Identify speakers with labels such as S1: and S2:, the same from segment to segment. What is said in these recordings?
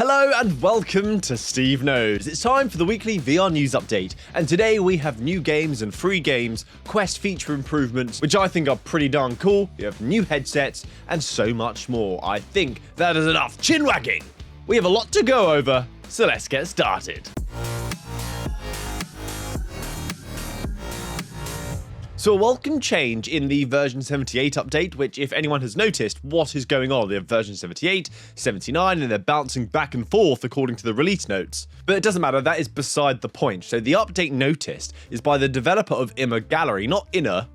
S1: Hello and welcome to SteveKnows. It's time for the weekly VR news update, and today we have new games and free games, Quest feature improvements, which I think are pretty darn cool, we have new headsets, and so much more. I think that is enough chin wagging. We have a lot to go over, so let's get started. So a welcome change in the version 78 update, which if anyone has noticed what is going on, they have version 78, 79, and they're bouncing back and forth according to the release notes. But it doesn't matter, that is beside the point. So the update noticed is by the developer of Immer Gallery, not Immer,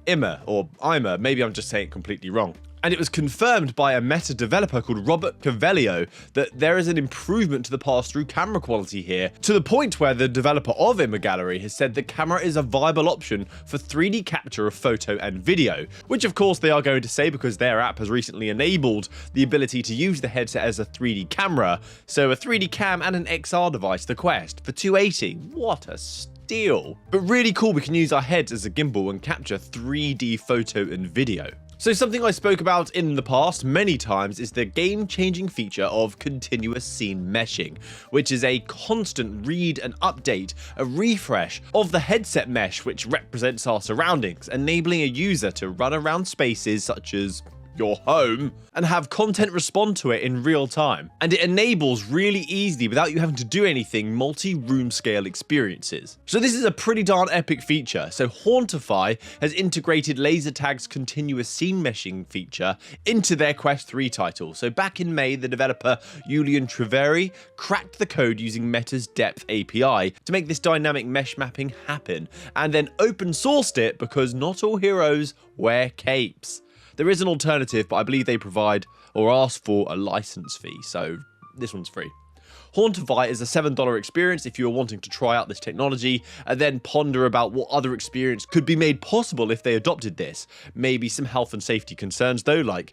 S1: or Immer, maybe I'm just saying it completely wrong. And it was confirmed by a meta developer called Robert Cavelio that there is an improvement to the pass-through camera quality here, to the point where the developer of Immer Gallery has said the camera is a viable option for 3D capture of photo and video, which of course they are going to say because their app has recently enabled the ability to use the headset as a 3D camera. So a 3D cam and an XR device, the Quest, for $280. What a steal. But really cool, we can use our heads as a gimbal and capture 3D photo and video. So something I spoke about in the past many times is the game-changing feature of continuous scene meshing, which is a constant read and update, a refresh of the headset mesh which represents our surroundings, enabling a user to run around spaces such as your home and have content respond to it in real time. And it enables really easily, without you having to do anything, multi-room scale experiences. So this is a pretty darn epic feature. So Hauntify has integrated laser tag's continuous scene meshing feature into their Quest 3 title. So back in May, the developer Julian Treveri cracked the code using Meta's Depth API to make this dynamic mesh mapping happen, and then open sourced it because not all heroes wear capes. There is an alternative, but I believe they provide or ask for a license fee, so this one's free. Hauntify is a $7 experience if you are wanting to try out this technology and then ponder about what other experience could be made possible if they adopted this. Maybe some health and safety concerns though, like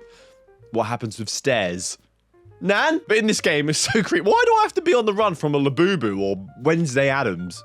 S1: what happens with stairs. Nan? But in this game, it's so creepy. Why do I have to be on the run from a Labubu or Wednesday Addams?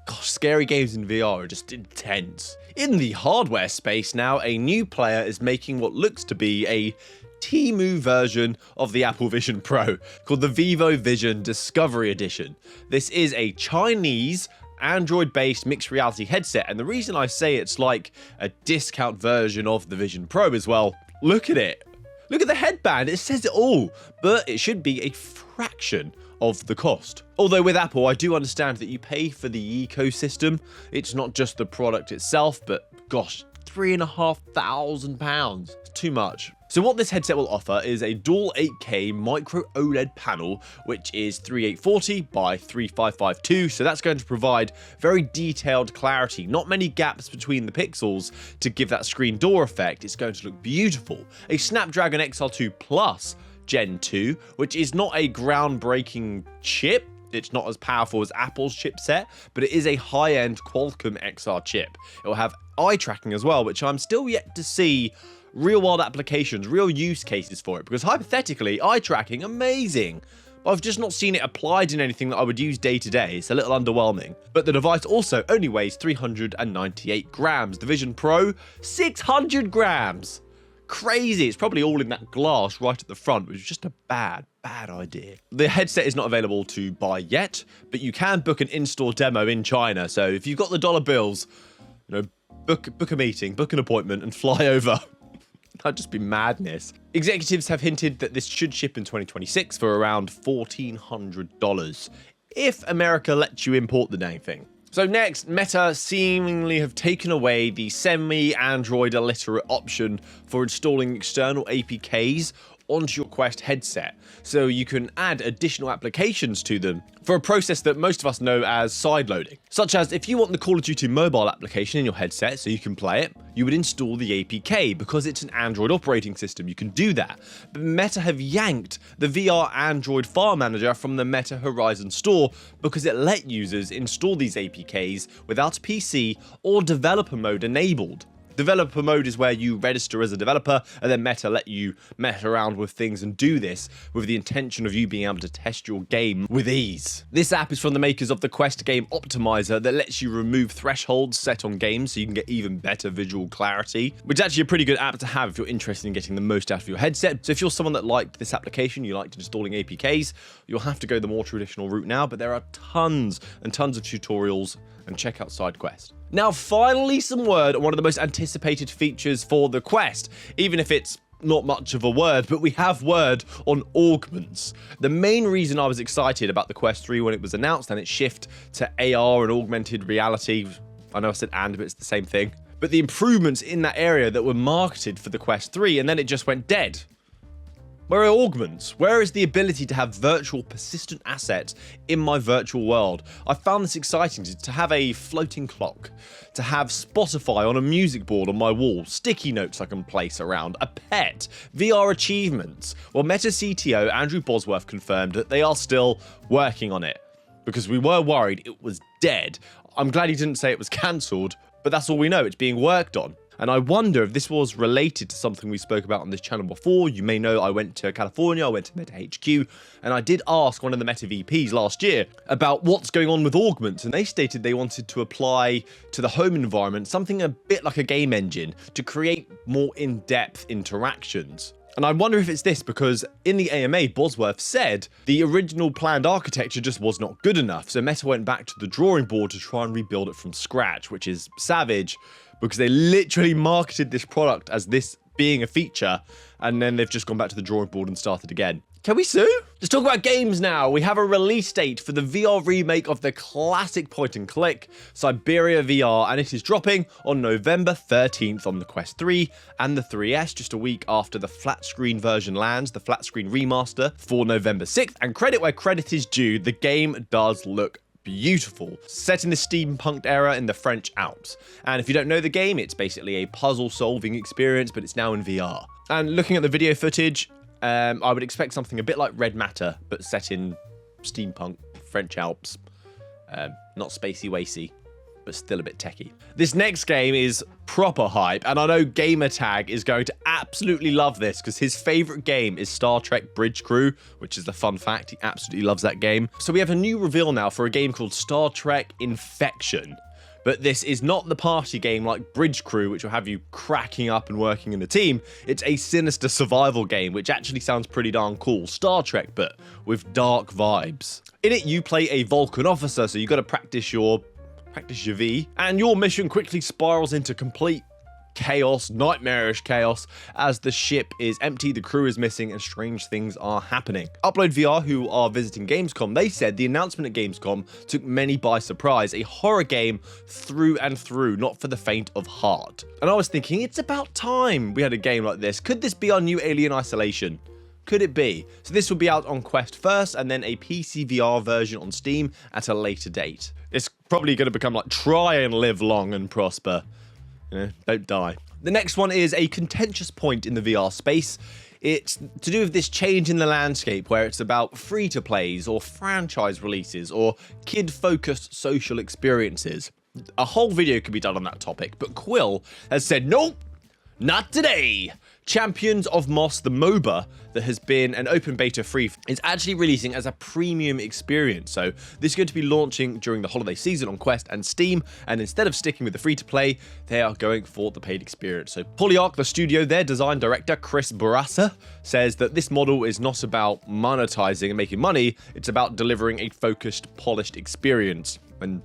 S1: Gosh, scary games in VR are just intense. In the hardware space now, a new player is making what looks to be a Temu version of the Apple Vision Pro, called the Vivo Vision Discovery Edition. This is a Chinese Android-based mixed reality headset, and the reason I say it's like a discount version of the Vision Pro is, well, look at it. Look at the headband, it says it all, but it should be a fraction of the cost. Although with Apple, I do understand that you pay for the ecosystem. It's not just the product itself, but gosh, £3,500. It's too much. So what this headset will offer is a dual 8K micro OLED panel, which is 3840 by 3552. So that's going to provide very detailed clarity, not many gaps between the pixels to give that screen door effect. It's going to look beautiful. A Snapdragon XR2 Plus Gen 2, which is not a groundbreaking chip. It's not as powerful as Apple's chipset, but it is a high-end Qualcomm XR chip. It will have eye tracking as well, which I'm still yet to see real-world applications, real use cases for it, because hypothetically, eye tracking, amazing. But I've just not seen it applied in anything that I would use day to day. It's a little underwhelming. But the device also only weighs 398 grams. The Vision Pro, 600 grams. Crazy. It's probably all in that glass right at the front, which is just a bad idea. The headset is not available to buy yet, but you can book an in-store demo in China. So if you've got the dollar bills, book a meeting, book an appointment and fly over. That'd just be madness. Executives have hinted that this should ship in 2026 for around $1,400 if America lets you import the dang thing. So next, Meta seemingly have taken away the semi-Android illiterate option for installing external APKs onto your Quest headset, so you can add additional applications to them for a process that most of us know as sideloading. Such as if you want the Call of Duty mobile application in your headset so you can play it, you would install the APK. Because it's an Android operating system, you can do that. But Meta have yanked the VR Android file manager from the Meta Horizon store because it let users install these APKs without a PC or developer mode enabled. Developer mode is where you register as a developer, and then Meta let you mess around with things and do this with the intention of you being able to test your game with ease. This app is from the makers of the Quest Game Optimizer that lets you remove thresholds set on games so you can get even better visual clarity, which is actually a pretty good app to have if you're interested in getting the most out of your headset. So if you're someone that liked this application, you liked installing APKs, you'll have to go the more traditional route now, but there are tons and tons of tutorials, and check out SideQuest. Now, finally, some word on one of the most anticipated features for the Quest, even if it's not much of a word, but we have word on Augments. The main reason I was excited about the Quest 3 when it was announced and its shift to AR and augmented reality, I know I said and, but it's the same thing, but the improvements in that area that were marketed for the Quest 3, and then it just went dead. Where are augments? Where is the ability to have virtual persistent assets in my virtual world? I found this exciting to have a floating clock, to have Spotify on a music board on my wall, sticky notes I can place around, a pet, VR achievements. Well, Meta CTO Andrew Bosworth confirmed that they are still working on it, because we were worried it was dead. I'm glad he didn't say it was cancelled, but that's all we know, it's being worked on. And I wonder if this was related to something we spoke about on this channel before. You may know I went to California, I went to Meta HQ, and I did ask one of the Meta VPs last year about what's going on with Augments, and they stated they wanted to apply to the home environment something a bit like a game engine to create more in-depth interactions. And I wonder if it's this, because in the AMA, Bosworth said the original planned architecture just was not good enough. So Meta went back to the drawing board to try and rebuild it from scratch, which is savage, because they literally marketed this product as this being a feature, and then they've just gone back to the drawing board and started again. Can we sue? Let's talk about games now. We have a release date for the VR remake of the classic point-and-click, Syberia VR, and it is dropping on November 13th on the Quest 3 and the 3S, just a week after the flat-screen version lands, the flat-screen remaster for November 6th. And credit where credit is due, the game does look beautiful, set in the steampunked era in the French Alps. And if you don't know the game, it's basically a puzzle-solving experience, but it's now in VR. And looking at the video footage, I would expect something a bit like Red Matter, but set in steampunk French Alps. Not spacey-wacy, but still a bit techie. This next game is proper hype, and I know Gamertag is going to absolutely love this because his favorite game is Star Trek Bridge Crew, which is the fun fact. He absolutely loves that game. So we have a new reveal now for a game called Star Trek Infection. But this is not the party game like Bridge Crew, which will have you cracking up and working in a team. It's a sinister survival game, which actually sounds pretty darn cool. Star Trek, but with dark vibes. In it, you play a Vulcan officer, so you got to practice your V, and your mission quickly spirals into complete chaos, nightmarish chaos, as the ship is empty, the crew is missing, and strange things are happening. Upload VR, who are visiting Gamescom, they said the announcement at Gamescom took many by surprise. A horror game through and through, not for the faint of heart. And I was thinking, it's about time we had a game like this. Could this be our new Alien Isolation? Could it be? So this will be out on Quest first, and then a PC VR version on Steam at a later date. It's probably going to become like try and live long and prosper. Don't die. The next one is a contentious point in the VR space. It's to do with this change in the landscape where it's about free-to-plays or franchise releases or kid-focused social experiences. A whole video could be done on that topic, but Quill has said, nope, not today. Champions of Moss, the MOBA that has been an open beta free, is actually releasing as a premium experience. So this is going to be launching during the holiday season on Quest and Steam, and instead of sticking with the free-to-play, they are going for the paid experience. So Polyarc, the studio, their design director, Chris Barassa, says that this model is not about monetizing and making money, it's about delivering a focused, polished experience. And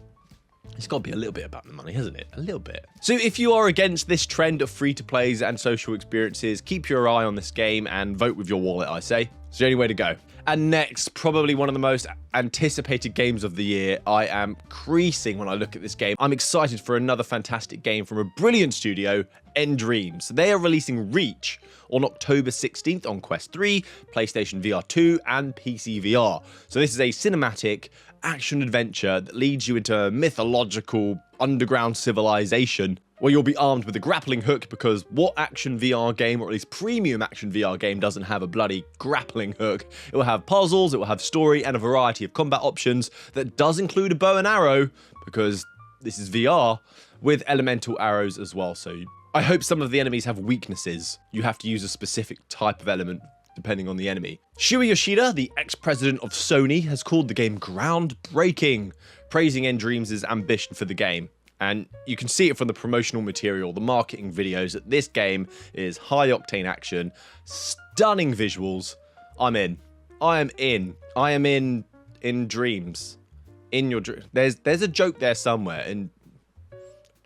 S1: it's got to be a little bit about the money, hasn't it? A little bit. So if you are against this trend of free-to-plays and social experiences, keep your eye on this game and vote with your wallet, I say. It's the only way to go. And next, probably one of the most anticipated games of the year. I am creasing when I look at this game. I'm excited for another fantastic game from a brilliant studio, nDreams. They are releasing Reach on October 16th on Quest 3, PlayStation VR 2, and PC VR. So this is a cinematic action-adventure that leads you into a mythological underground civilization where you'll be armed with a grappling hook, because what action VR game, or at least premium action VR game, doesn't have a bloody grappling hook? It will have puzzles, it will have story, and a variety of combat options that does include a bow and arrow, because this is VR, with elemental arrows as well. So I hope some of the enemies have weaknesses. You have to use a specific type of element depending on the enemy. Shuei Yoshida, the ex-president of Sony, has called the game groundbreaking, praising nDreams' ambition for the game. And you can see it from the promotional material, the marketing videos, that this game is high-octane action, stunning visuals. I'm in. I am in. I am in dreams. In your dream. There's a joke there somewhere, and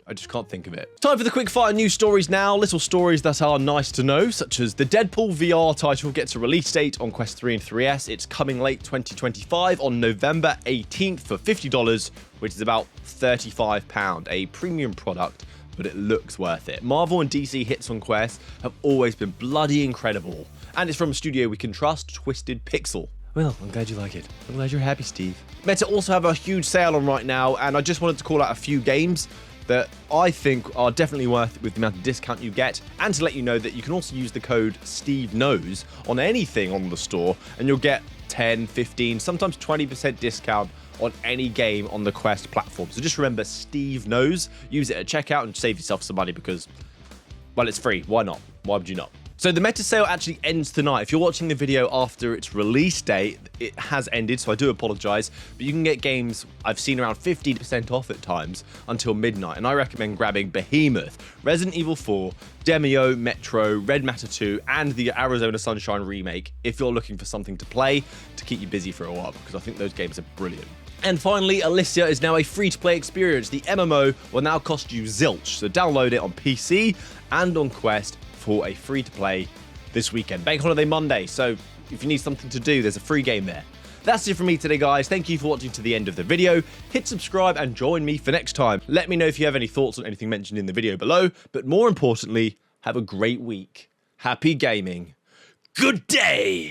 S1: I just can't think of it. Time for the quickfire news stories now. Little stories that are nice to know, such as the Deadpool VR title gets a release date on Quest 3 and 3S. It's coming late 2025 on November 18th for $50, which is about £35, a premium product, but it looks worth it. Marvel and DC hits on Quest have always been bloody incredible, and it's from a studio we can trust, Twisted Pixel. Well, I'm glad you like it. I'm glad you're happy, Steve. Meta also have a huge sale on right now, and I just wanted to call out a few games that I think are definitely worth it with the amount of discount you get, and to let you know that you can also use the code SteveKnows on anything on the store, and you'll get 10, 15, sometimes 20% discount on any game on the Quest platform. So just remember, SteveKnows. Use it at checkout and save yourself some money because, well, it's free. Why not? Why would you not? So the meta sale actually ends tonight. If you're watching the video after its release date, it has ended, so I do apologize. But you can get games I've seen around 50% off at times until midnight. And I recommend grabbing Behemoth, Resident Evil 4, Demio, Metro, Red Matter 2, and the Arizona Sunshine remake if you're looking for something to play to keep you busy for a while, because I think those games are brilliant. And finally, Ilysia is now a free-to-play experience. The MMO will now cost you zilch, so download it on PC and on Quest for a free-to-play this weekend. Bank Holiday Monday, so if you need something to do, there's a free game there. That's it from me today, guys. Thank you for watching to the end of the video. Hit subscribe and join me for next time. Let me know if you have any thoughts on anything mentioned in the video below, but more importantly, have a great week. Happy gaming. Good day!